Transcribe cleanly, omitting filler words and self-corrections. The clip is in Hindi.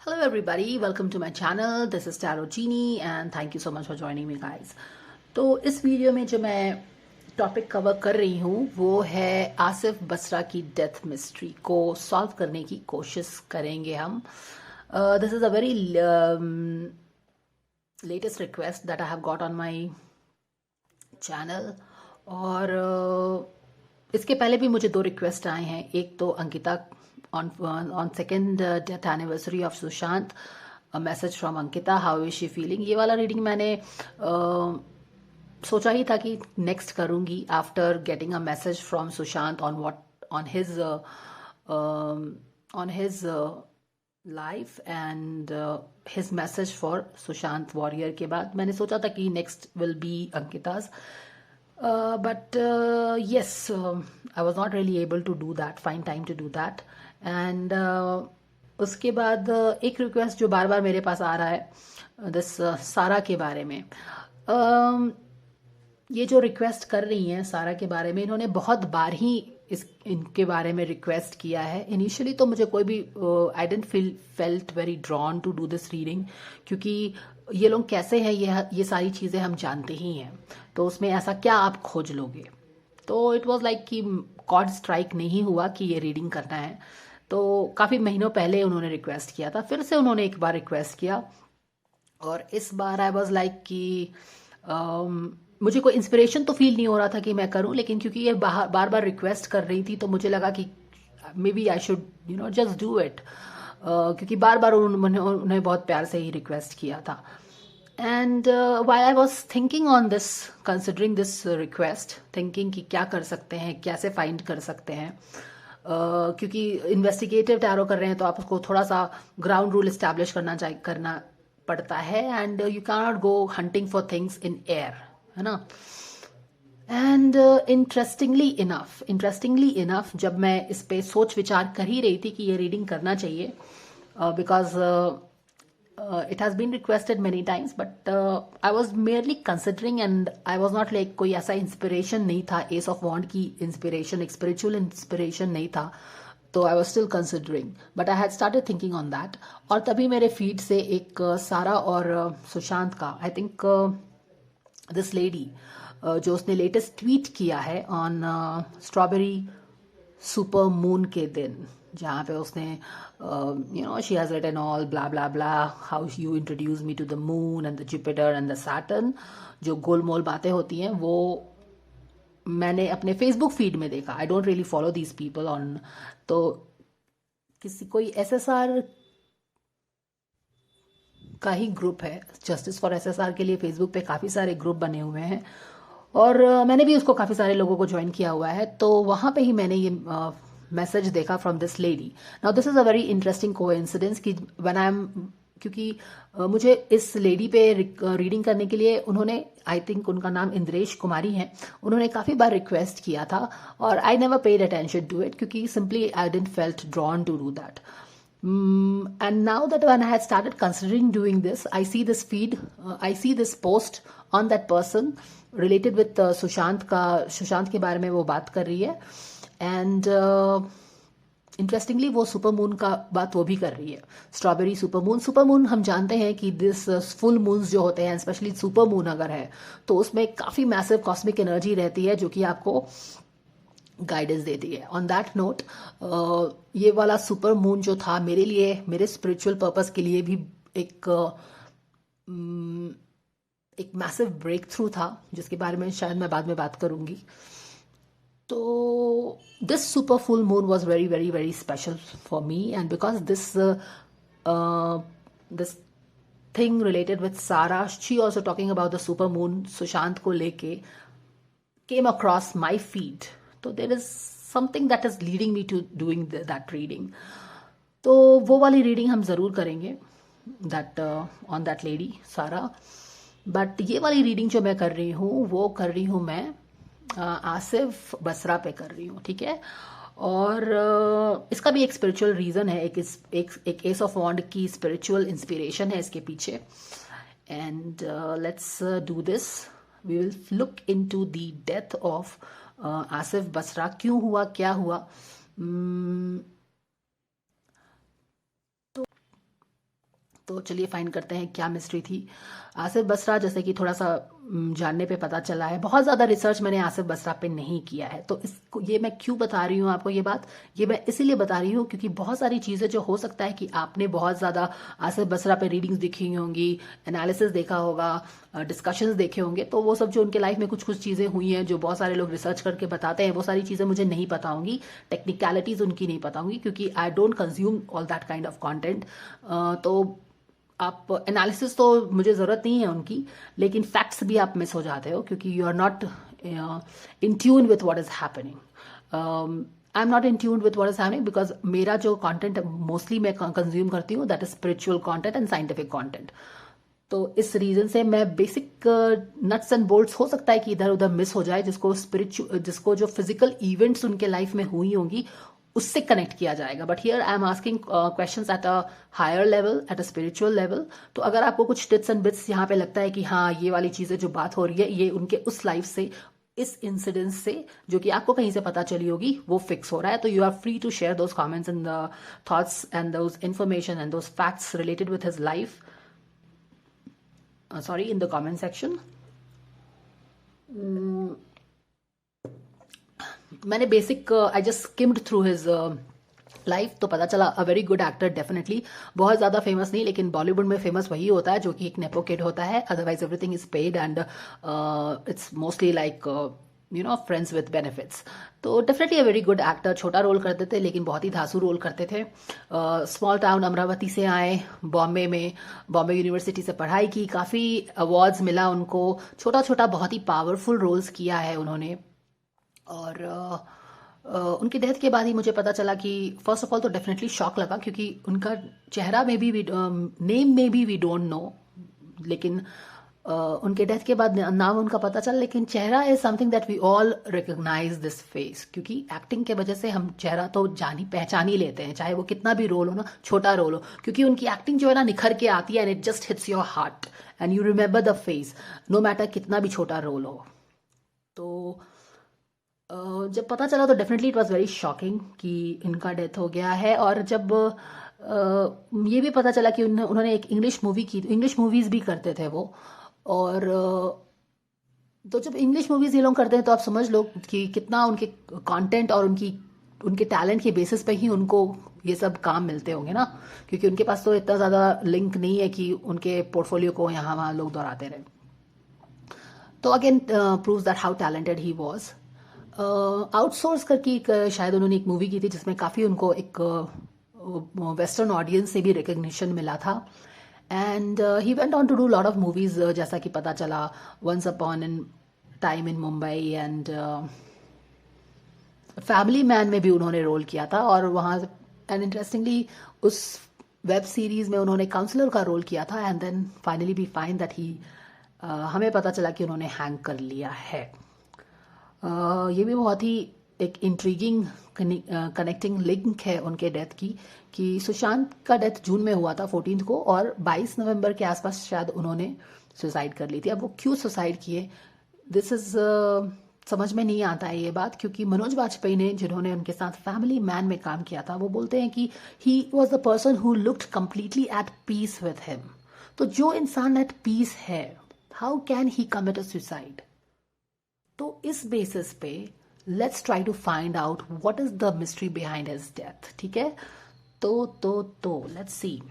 Hello everybody, welcome to my channel. This is Tarot Genie and thank you so much for joining me guys. तो इस वीडियो में जो मैं टॉपिक कवर कर रही हूँ वो है आसिफ बसरा की डेथ मिस्ट्री को सॉल्व करने की कोशिश करेंगे हम. This is a very latest request that I have got on my channel और इसके पहले भी मुझे दो रिक्वेस्ट आए हैं. एक तो Ankita on second death anniversary of Sushant, a message from Ankita, how is she feeling. ये वाला रीडिंग मैंने सोचा ही था कि नेक्स्ट करूंगी after getting a message from Sushant on his life and his message for Sushant Warrior के बाद मैंने सोचा था कि next will be Ankita's. But yes, I was not really able to do that, find time to do that. And उसके बाद एक रिक्वेस्ट जो बार बार मेरे पास आ रहा है दिस सारा के बारे में. ये जो रिक्वेस्ट कर रही हैं सारा के बारे में, इन्होंने बहुत बार ही इनके बारे में रिक्वेस्ट किया है. इनिशियली तो मुझे कोई भी I didn't felt very drawn to do this reading, क्योंकि ये लोग कैसे हैं ये सारी चीज़ें हम जानते ही हैं, तो उसमें ऐसा क्या आप खोज लोगे. तो इट वाज लाइक कि कॉर्ड स्ट्राइक नहीं हुआ कि ये रीडिंग करना है. तो काफ़ी महीनों पहले उन्होंने रिक्वेस्ट किया था, फिर से उन्होंने एक बार रिक्वेस्ट किया और इस बार आई वाज लाइक कि मुझे कोई इंस्पिरेशन तो फील नहीं हो रहा था कि मैं करूं, लेकिन क्योंकि ये बार बार रिक्वेस्ट कर रही थी तो मुझे लगा कि maybe I should just do it, क्योंकि बार बार उन्होंने बहुत प्यार से ही रिक्वेस्ट किया था. And why I was thinking on this, considering this request, thinking कि क्या कर सकते हैं, कैसे फाइंड कर सकते हैं, क्योंकि इन्वेस्टिगेटिव टैरो कर रहे हैं तो आपको थोड़ा सा ग्राउंड रूल इस्टेब्लिश करना पड़ता है. And you can not go hunting for things in air, है ना. एंड इंटरेस्टिंगली इनफ जब मैं इस पे सोच विचार कर ही रही थी कि ये रीडिंग करना चाहिए, because it has been requested many times, but I was merely considering and I was not like कोई ऐसा इंस्पिरेशन नहीं था, एस ऑफ वॉन्ड की इंस्पिरेशन, एक स्पिरिचुअल इंस्पिरेशन नहीं था, तो I was still considering, but I had started thinking on that. और तभी मेरे फीड से एक सारा और सुशांत का, आई थिंक दिस लेडी जो उसने लेटेस्ट ट्वीट किया है ऑन स्ट्रॉबेरी सुपर मून के दिन, जहाँ पे उसने she has written all blah blah blah how you introduce me to the moon and the Jupiter and the Saturn, जो गोलमोल बातें होती हैं वो मैंने अपने फेसबुक फीड में देखा. I don't really follow these people on, तो कोई एसएसआर का ही ग्रुप है, जस्टिस फॉर एसएसआर के लिए फेसबुक पे काफ़ी सारे ग्रुप बने हुए हैं और मैंने भी उसको काफ़ी सारे लोगों को ज्वाइन किया हुआ है. तो वहाँ पे ही मैंने ये मैसेज देखा from this lady. Now this is a very interesting coincidence कि व्हेन आई एम, क्योंकि मुझे इस लेडी पे रीडिंग करने के लिए उन्होंने, आई थिंक उनका नाम इंद्रेश कुमारी है, उन्होंने काफ़ी बार रिक्वेस्ट किया था और I never paid attention to it, क्योंकि simply I didn't felt drawn to do that. And now that when I had started considering doing this, I see this feed, I see this post on that person related with Sushant के बारे में वो बात कर रही है. एंड इंटरेस्टिंगली वो सुपर मून का बात वो भी कर रही है, स्ट्रॉबेरी सुपर मून हम जानते हैं कि दिस फुल मून्स जो होते हैं, स्पेशली सुपर मून अगर है तो उसमें काफ़ी मैसिव कॉस्मिक एनर्जी रहती है जो कि आपको गाइडेंस देती है. ऑन दैट नोट, ये वाला सुपर मून जो था मेरे लिए, मेरे स्पिरिचुअल पर्पस के लिए भी एक मैसिव ब्रेक थ्रू था, जिसके बारे में शायद मैं बाद में बात करूंगी. तो this super full moon was very very very special for me, and because this thing related with Sarah, she also talking about the super moon Sushant को लेके came across my feed. So there is something that is leading me to doing that reading. तो वो वाली रीडिंग हम ज़रूर करेंगे that on that lady Sarah. But ये वाली रीडिंग जो मैं कर रही हूँ वो कर रही हूँ मैं आसिफ बसरा पे कर रही हूँ, ठीक है. और इसका भी एक स्पिरिचुअल रीज़न है, एक एस ऑफ वॉन्ड की स्पिरिचुअल इंस्पिरेशन है इसके पीछे. And let's do this. We will look into the death of Asif Basra. क्यों हुआ, क्या हुआ. तो चलिए फाइंड करते हैं क्या मिस्ट्री थी। आसिफ बसरा, जैसे कि थोड़ा सा जानने पे पता चला है, बहुत ज़्यादा रिसर्च मैंने आसिफ बसरा पे नहीं किया है, तो इसको ये मैं क्यों बता रही हूँ आपको ये बात, ये मैं इसीलिए बता रही हूँ क्योंकि बहुत सारी चीज़ें जो हो सकता है कि आपने बहुत ज़्यादा आसिफ बसरा पे रीडिंग्स देखी होंगी, एनालिसिस देखा होगा, डिस्कशंस देखे होंगे, तो वो सब जो उनके लाइफ में कुछ कुछ चीज़ें हुई हैं जो बहुत सारे लोग रिसर्च करके बताते हैं, वो सारी चीज़ें मुझे नहीं पता होंगी, टेक्निकलिटीज़ उनकी नहीं पता होंगी, क्योंकि I don't consume all that kind of content. तो आप एनालिसिस तो मुझे ज़रूरत नहीं है उनकी, लेकिन फैक्ट्स भी आप मिस हो जाते हो क्योंकि you are not in tune with what is happening. I am not in tune with what is happening because मेरा जो कंटेंट मोस्टली मैं कंज्यूम करती हूँ that is spiritual content and scientific content. तो इस रीजन से मैं बेसिक नट्स एंड बोल्ट्स हो सकता है कि इधर उधर मिस हो जाए, जिसको जो फिजिकल इवेंट्स उनके लाइफ में हुई होंगी उससे कनेक्ट किया जाएगा। But here I am asking questions at a higher level, at a spiritual level. तो अगर आपको कुछ टिप्स एंड बिट्स यहाँ पे लगता है कि हाँ ये वाली चीजें जो बात हो रही है ये उनके उस लाइफ से, इस इंसिडेंस से जो कि आपको कहीं से पता चली होगी वो फिक्स हो रहा है, तो you are free to share those comments and the thoughts and those information and those facts related with his life, sorry, in the comment section. मैंने basic I just skimmed through his life, तो पता चला a very good actor, definitely बहुत ज़्यादा फेमस नहीं, लेकिन बॉलीवुड में फेमस वही होता है जो कि एक नेपो किड होता है, otherwise everything is paid and it's mostly like you know friends with benefits. तो definitely a very good actor, छोटा रोल करते थे लेकिन बहुत ही धांसू रोल करते थे। स्मॉल टाउन अमरावती से आए, बॉम्बे में बॉम्बे यूनिवर्सिटी से पढ़ाई की, काफ़ी अवार्ड्स मिला उनको, छोटा छोटा बहुत ही पावरफुल रोल्स किया है उन्होंने। और उनकी डेथ के बाद ही मुझे पता चला कि फर्स्ट ऑफ ऑल तो डेफिनेटली शॉक लगा क्योंकि उनका चेहरा में भी नेम में भी वी डोंट नो, लेकिन उनके डेथ के बाद नाम उनका पता चला, लेकिन चेहरा is something that we all recognise this face, क्योंकि एक्टिंग के वजह से हम चेहरा तो पहचान ही लेते हैं, चाहे वो कितना भी रोल हो ना, छोटा रोल हो, क्योंकि उनकी एक्टिंग जो है ना निखर के आती है and it just hits your heart and you remember the face no matter कितना भी छोटा रोल हो। तो जब पता चला तो definitely it was very shocking कि इनका डेथ हो गया है। और जब ये भी पता चला कि उन्होंने एक इंग्लिश मूवी की, इंग्लिश मूवीज भी करते थे वो, और तो जब इंग्लिश मूवीज ये लोग करते हैं तो आप समझ लो कि कितना उनके कंटेंट और उनके टैलेंट के बेसिस पे ही उनको ये सब काम मिलते होंगे ना, क्योंकि उनके पास तो इतना ज़्यादा लिंक नहीं है कि उनके पोर्टफोलियो को यहाँ वहाँ लोग दोहराते रहे। तो again proves that how talented he was. Outsource करके शायद उन्होंने एक मूवी की थी जिसमें काफ़ी उनको एक वेस्टर्न ऑडियंस से भी रिकग्निशन मिला था, and he went on to do lot of movies, जैसा कि पता चला once upon in time in Mumbai and Family Man में भी उन्होंने रोल किया था, और वहाँ एंड इंटरेस्टिंगली उस वेब सीरीज में उन्होंने काउंसलर का रोल किया था, and then finally we find that he हमें पता चला कि उन्होंने हैंग कर लिया है। ये भी बहुत ही एक इंट्रीगिंग कनेक्टिंग लिंक है उनके डेथ की, कि सुशांत का डेथ जून में हुआ था 14 को, और 22 नवंबर के आसपास शायद उन्होंने सुसाइड कर ली थी। अब वो क्यों सुसाइड किए, दिस इज समझ में नहीं आता है ये बात, क्योंकि मनोज वाजपेयी ने, जिन्होंने उनके साथ फैमिली मैन में काम किया था, वो बोलते हैं कि he was the person who looked completely at peace with him. तो जो इंसान एट पीस है, how can he commit a suicide? तो इस बेसिस पे let's try to find out what is the mystery behind his death. ठीक है, तो लेट्स सी।